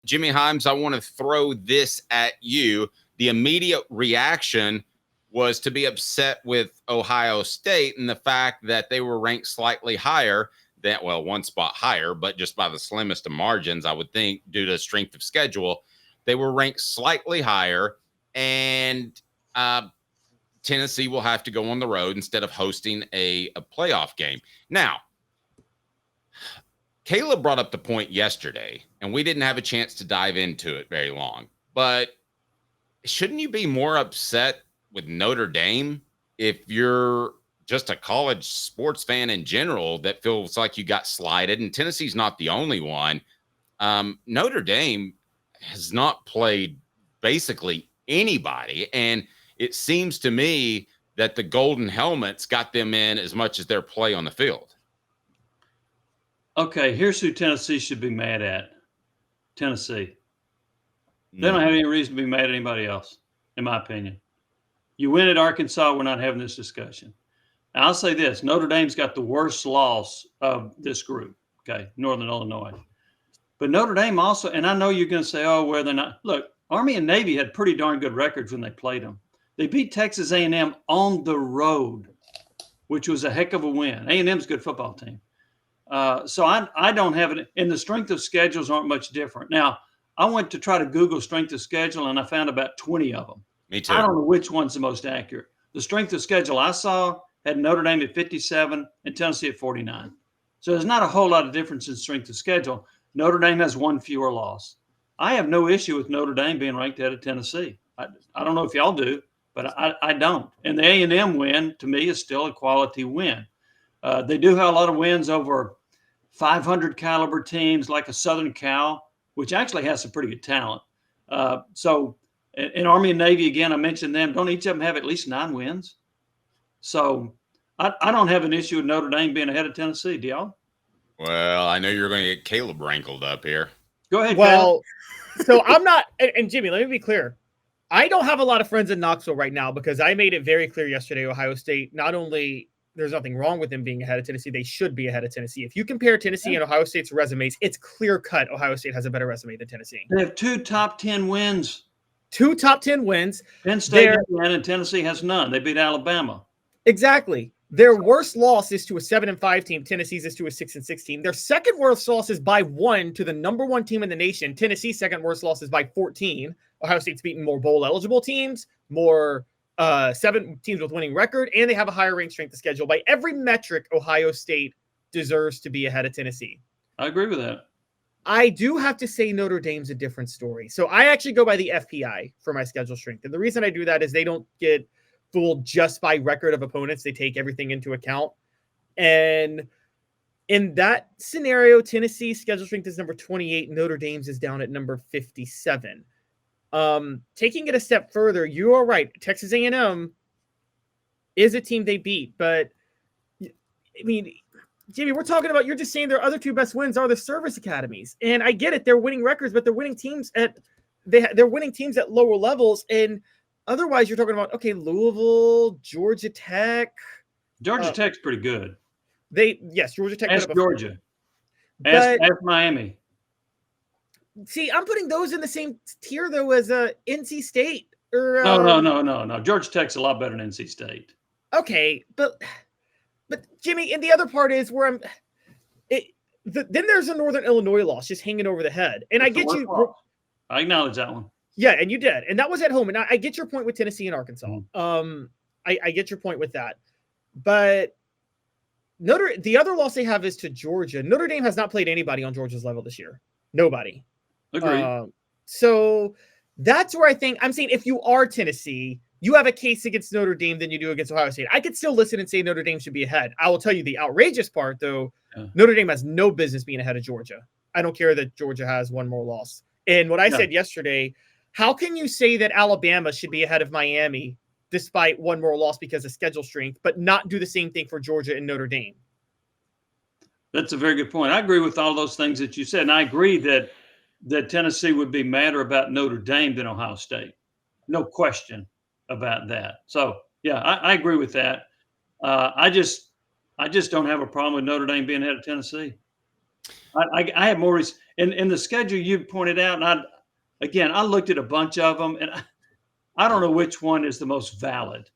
Jimmy Himes, I want to throw this at you. The immediate reaction was to be upset with Ohio State and the fact that they were ranked slightly higher than, well, one spot higher, but just by the slimmest of margins, I would think, due to strength of schedule. They were ranked slightly higher, and Tennessee will have to go on the road instead of hosting a playoff game. Now, Caleb brought up the point yesterday, and we didn't have a chance to dive into it very long, but shouldn't you be more upset with Notre Dame if you're just a college sports fan in general that feels like you got slighted? And Tennessee's not the only one. Notre Dame has not played basically anybody, and it seems to me that the Golden Helmets got them in as much as their play on the field. Okay, here's who Tennessee should be mad at. Tennessee. They don't have any reason to be mad at anybody else, in my opinion. You win at Arkansas, we're not having this discussion. And I'll say this, Notre Dame's got the worst loss of this group, okay, Northern Illinois. But Notre Dame also, and I know you're going to say, oh, well, they're not. Look, Army and Navy had pretty darn good records when they played them. They beat Texas A&M on the road, which was a heck of a win. A&M's a good football team. So I don't have it, and the strength of schedules aren't much different. Now, I went to try to Google strength of schedule, and I found about 20 of them. Me too. I don't know which one's the most accurate. The strength of schedule I saw had Notre Dame at 57 and Tennessee at 49. So there's not a whole lot of difference in strength of schedule. Notre Dame has one fewer loss. I have no issue with Notre Dame being ranked ahead of Tennessee. I don't know if y'all do, but I don't. And the A&M win, to me, is still a quality win. They do have a lot of wins over 500 caliber teams like a Southern Cal, which actually has some pretty good talent. So in Army and Navy, again, I mentioned them. Don't each of them have at least 9 wins? So I don't have an issue with Notre Dame being ahead of Tennessee. Do y'all? Well, I know you're going to get Caleb rankled up here. Go ahead, Well, so I'm not, and Jimmy, let me be clear. I don't have a lot of friends in Knoxville right now because I made it very clear yesterday, Ohio State, not only there's nothing wrong with them being ahead of Tennessee, they should be ahead of Tennessee. If you compare Tennessee and Ohio State's resumes, it's clear cut Ohio State has a better resume than Tennessee. They have 2 top 10 wins. 2 top 10 wins. Penn State and Tennessee has none. They beat Alabama. Exactly. Their worst loss is to a 7-5 team. Tennessee's is to a 6-6 team. Their second worst loss is by 1 to the number 1 team in the nation. Tennessee's second worst loss is by 14. Ohio State's beaten more bowl eligible teams, more 7 teams with winning record, and they have a higher ranked strength of schedule. By every metric, Ohio State deserves to be ahead of Tennessee. I agree with that. I do have to say Notre Dame's a different story. So I actually go by the FPI for my schedule strength. And the reason I do that is they don't get fooled just by record of opponents. They take everything into account. And in that scenario, Tennessee's schedule strength is number 28. Notre Dame's is down at number 57. Taking it a step further, you are right. Texas A&M is a team they beat. But, I mean, Jimmy, we're talking about, you're just saying their other 2 best wins are the service academies. And I get it. They're winning records, but they're winning teams at they're winning teams at lower levels. And otherwise, you're talking about, okay, Louisville, Georgia Tech. Georgia Tech's pretty good. Georgia Tech. Ask Georgia. Ask Miami. See, I'm putting those in the same tier, though, as NC State. Or No. Georgia Tech's a lot better than NC State. Okay, but Jimmy, and the other part is where then there's a Northern Illinois loss just hanging over the head. And I get you. Loss. I acknowledge that one. Yeah, and you did. And that was at home. And I get your point with Tennessee and Arkansas. I get your point with that. But the other loss they have is to Georgia. Notre Dame has not played anybody on Georgia's level this year. Nobody. Agreed. So that's where I'm saying if you are Tennessee, you have a case against Notre Dame than you do against Ohio State. I could still listen and say Notre Dame should be ahead. I will tell you the outrageous part, though. Yeah. Notre Dame has no business being ahead of Georgia. I don't care that Georgia has 1 more loss. And what I said yesterday, how can you say that Alabama should be ahead of Miami despite 1 more loss because of schedule strength, but not do the same thing for Georgia and Notre Dame? That's a very good point. I agree with all those things that you said. And I agree that Tennessee would be madder about Notre Dame than Ohio State. No question about that. So, yeah, I agree with that. I just don't have a problem with Notre Dame being ahead of Tennessee. I have more in the schedule you pointed out, and I looked at a bunch of them, and I don't know which one is the most valid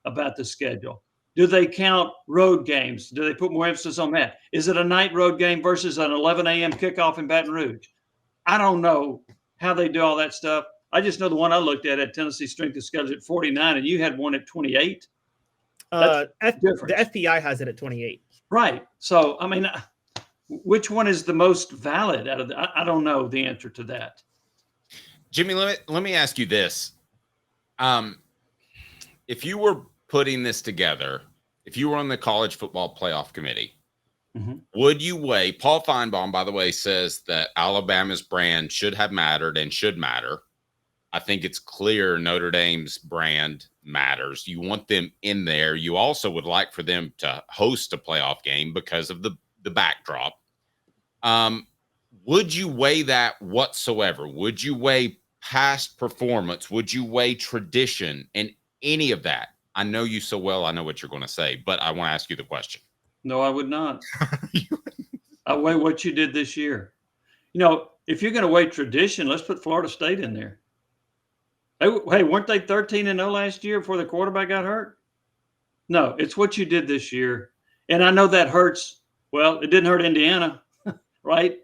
about the schedule. Do they count road games? Do they put more emphasis on that? Is it a night road game versus an 11 a.m. kickoff in Baton Rouge? I don't know how they do all that stuff. I just know the one I looked at had Tennessee strength of schedule at 49, and you had one at 28. The FPI has it at 28. Right. So, I mean, which one is the most valid out of I don't know the answer to that. Jimmy, let me ask you this. If you were putting this together, if you were on the college football playoff committee, would you weigh, Paul Feinbaum, by the way, says that Alabama's brand should have mattered and should matter. I think it's clear Notre Dame's brand matters. You want them in there. You also would like for them to host a playoff game because of the backdrop. Would you weigh that whatsoever? Would you weigh past performance? Would you weigh tradition and any of that? I know you so well. I know what you're going to say, but I want to ask you the question. No, I would not. I weigh what you did this year. You know, if you're going to weigh tradition, let's put Florida State in there. Hey, weren't they 13-0 last year before the quarterback got hurt? No, it's what you did this year. And I know that hurts. Well, it didn't hurt Indiana, right?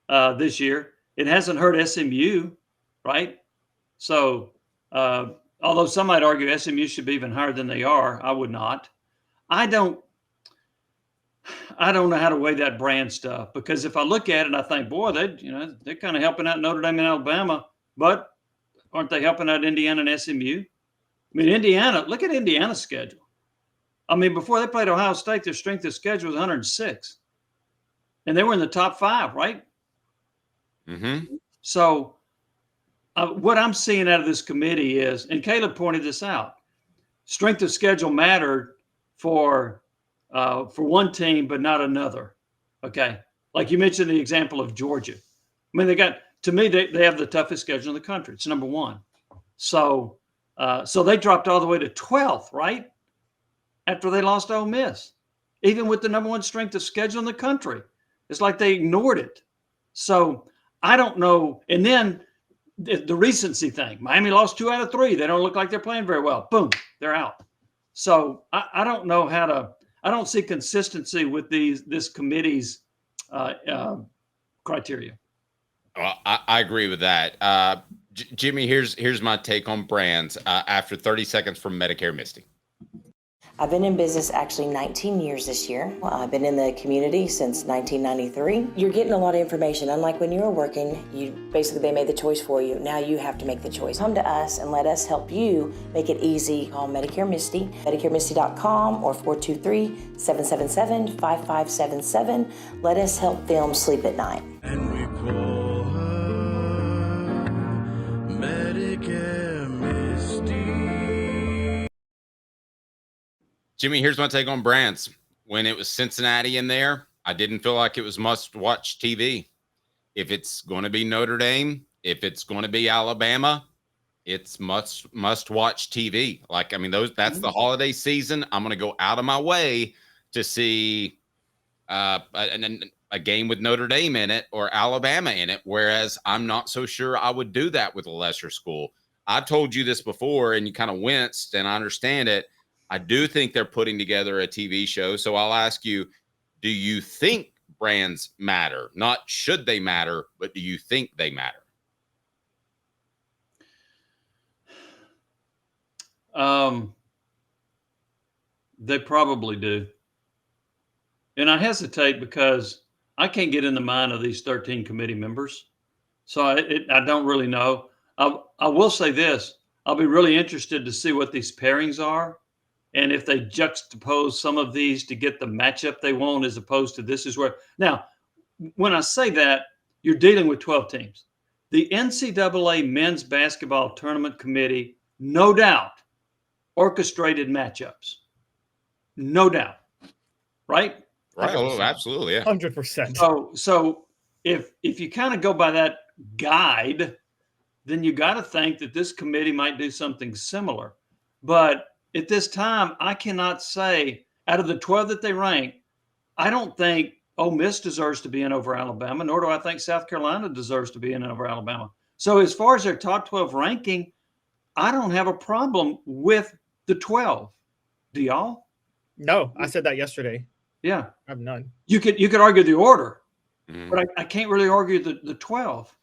This year. It hasn't hurt SMU, right? So, although some might argue SMU should be even higher than they are, I would not. I don't know how to weigh that brand stuff, because if I look at it and I think, boy, they're kind of helping out Notre Dame and Alabama, but aren't they helping out Indiana and SMU? I mean, Indiana, look at Indiana's schedule. I mean, before they played Ohio State, their strength of schedule was 106. And they were in the top 5, right? Mm-hmm. So what I'm seeing out of this committee is, and Caleb pointed this out, strength of schedule mattered for one team, but not another. Okay. Like you mentioned the example of Georgia. I mean, they have the toughest schedule in the country. It's number 1. So they dropped all the way to 12th, right? After they lost to Ole Miss, even with the number 1 strength of schedule in the country. It's like they ignored it. So I don't know. And then the recency thing, Miami lost 2 out of 3. They don't look like they're playing very well. Boom, they're out. So I don't know I don't see consistency with this committee's criteria. Well, I agree with that. Jimmy, here's my take on brands after 30 seconds from Medicare Misty. I've been in business actually 19 years this year. I've been in the community since 1993. You're getting a lot of information. Unlike when you were working, they made the choice for you. Now you have to make the choice. Come to us and let us help you make it easy. Call Medicare Misty, MedicareMisty.com or 423-777-5577. Let us help them sleep at night. And we call her Medicare Misty. Jimmy, here's my take on brands. When it was Cincinnati in there, I didn't feel like it was must-watch TV. If it's going to be Notre Dame, if it's going to be Alabama, it's must-watch TV. Like, I mean, that's the holiday season. I'm going to go out of my way to see a game with Notre Dame in it or Alabama in it, whereas I'm not so sure I would do that with a lesser school. I've told you this before, and you kind of winced, and I understand it. I do think they're putting together a TV show. So I'll ask you, do you think brands matter? Not should they matter, but do you think they matter? They probably do. And I hesitate because I can't get in the mind of these 13 committee members. So I don't really know. I will say this. I'll be really interested to see what these pairings are. And if they juxtapose some of these to get the matchup they want, as opposed to this is where. Now, when I say that, you're dealing with 12 teams. The NCAA Men's Basketball Tournament Committee, no doubt, orchestrated matchups. No doubt. Right? Right. Oh, absolutely. Yeah. 100%. So if you kind of go by that guide, then you got to think that this committee might do something similar. But at this time, I cannot say, out of the 12 that they rank, I don't think Ole Miss deserves to be in over Alabama, nor do I think South Carolina deserves to be in over Alabama. So as far as their top 12 ranking, I don't have a problem with the 12. Do y'all? No, I said that yesterday. Yeah. I have none. You could argue the order, Mhm. but I can't really argue the 12.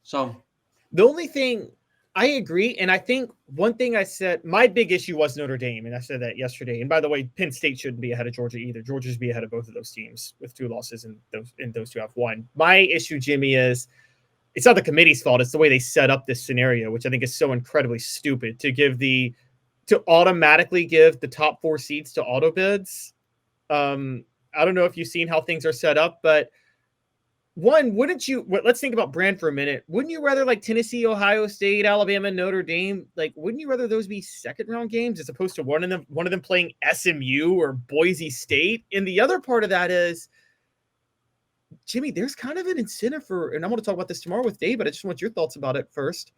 So The only thing I agree, and I think one thing I said, my big issue was Notre Dame, and I said that yesterday. And by the way, Penn State shouldn't be ahead of Georgia either. Georgia should be ahead of both of those teams with 2 losses, and those 2 have 1. My issue, Jimmy, is it's not the committee's fault. It's the way they set up this scenario, which I think is so incredibly stupid to automatically give the top 4 seeds to auto bids. I don't know if you've seen how things are set up, but let's think about brand for a minute. Wouldn't you rather like Tennessee, Ohio State, Alabama, Notre Dame? Like, wouldn't you rather those be second round games as opposed to one of them playing SMU or Boise State? And the other part of that is, Jimmy, there's kind of an incentive and I'm going to talk about this tomorrow with Dave, but I just want your thoughts about it first.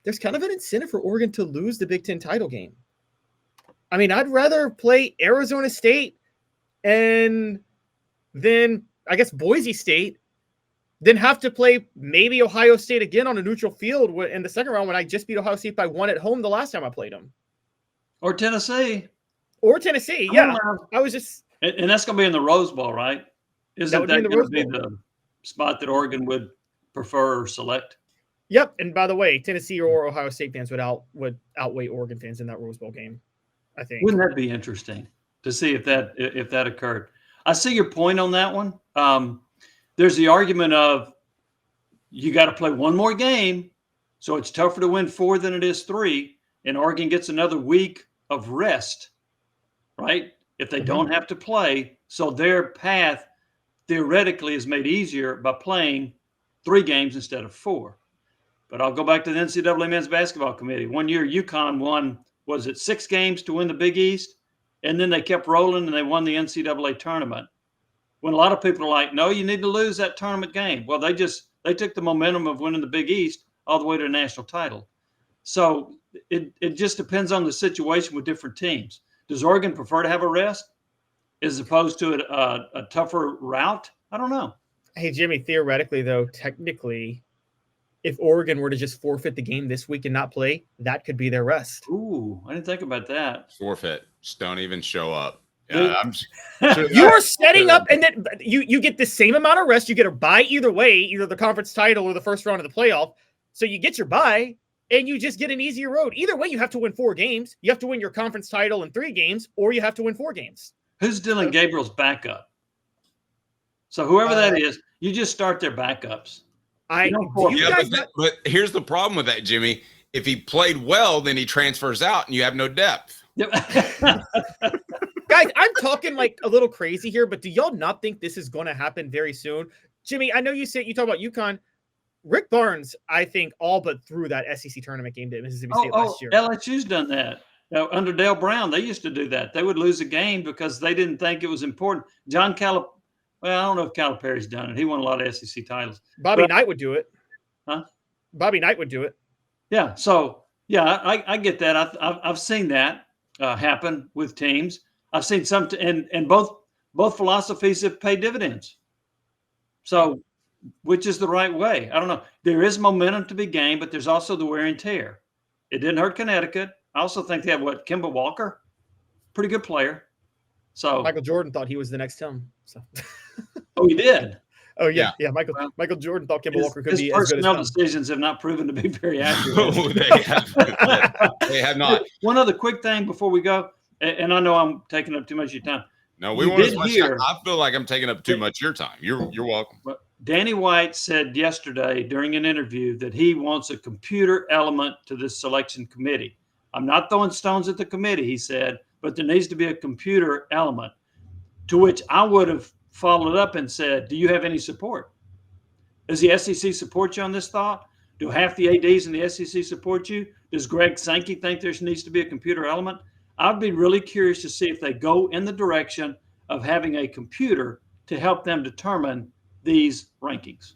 There's kind of an incentive for Oregon to lose the Big Ten title game. I mean, I'd rather play Arizona State and then I guess Boise State then have to play maybe Ohio State again on a neutral field in the second round when I just beat Ohio State by 1 at home the last time I played them. or Tennessee. Yeah. I was just. And that's going to be in the Rose Bowl, right? Isn't that going to be the spot that Oregon would prefer or select? Yep. And by the way, Tennessee or Ohio State fans would outweigh Oregon fans in that Rose Bowl game, I think. Wouldn't that be interesting to see if that occurred? I see your point on that one. There's the argument of you got to play one more game, so it's tougher to win 4 than it is 3, and Oregon gets another week of rest, right? If they don't have to play, so their path theoretically is made easier by playing 3 games instead of 4. But I'll go back to the NCAA Men's Basketball Committee. One year, UConn won, 6 games to win the Big East, and then they kept rolling and they won the NCAA tournament. When a lot of people are like, no, you need to lose that tournament game. Well, they took the momentum of winning the Big East all the way to a national title. So it just depends on the situation with different teams. Does Oregon prefer to have a rest as opposed to a tougher route? I don't know. Hey, Jimmy, theoretically, though, technically, if Oregon were to just forfeit the game this week and not play, that could be their rest. Ooh, I didn't think about that. Forfeit. Just don't even show up. Yeah, You are setting up, and then you get the same amount of rest. You get a bye either way, either the conference title or the first round of the playoff. So you get your bye, and you just get an easier road. Either way, you have to win 4 games. You have to win your conference title in 3 games, or you have to win 4 games. Who's Dylan Gabriel's backup? So whoever that is, you just start their backups. But here's the problem with that, Jimmy. If he played well, then he transfers out, and you have no depth. Guys, I'm talking like a little crazy here, but do y'all not think this is going to happen very soon? Jimmy, I know you talk about UConn. Rick Barnes, I think, all but threw that SEC tournament game to Mississippi State last year. LSU's done that. Under Dale Brown, they used to do that. They would lose a game because they didn't think it was important. I don't know if Calipari's done it. He won a lot of SEC titles. Bobby Knight would do it. Huh? Bobby Knight would do it. Yeah. So, yeah, I get that. I've seen that happen with teams. I've seen some, and both philosophies have paid dividends. So, which is the right way? I don't know. There is momentum to be gained, but there's also the wear and tear. It didn't hurt Connecticut. I also think they have Kemba Walker, pretty good player. So Michael Jordan thought he was the next Tim. So. Oh, he did. Oh yeah. Michael Jordan thought Kemba Walker could be as good as personnel decisions have not proven to be very accurate. No, they have not. One other quick thing before we go, and I know I'm taking up too much of your time. No, we want as much time. I feel like I'm taking up too much of your time. You're welcome. Danny White said yesterday during an interview that he wants a computer element to this selection committee. I'm not throwing stones at the committee, he said, but there needs to be a computer element. To which I would have followed up and said, do you have any support? Does the SEC support you on this thought? Do half the ADs in the SEC support you? Does Greg Sankey think there needs to be a computer element? I'd be really curious to see if they go in the direction of having a computer to help them determine these rankings.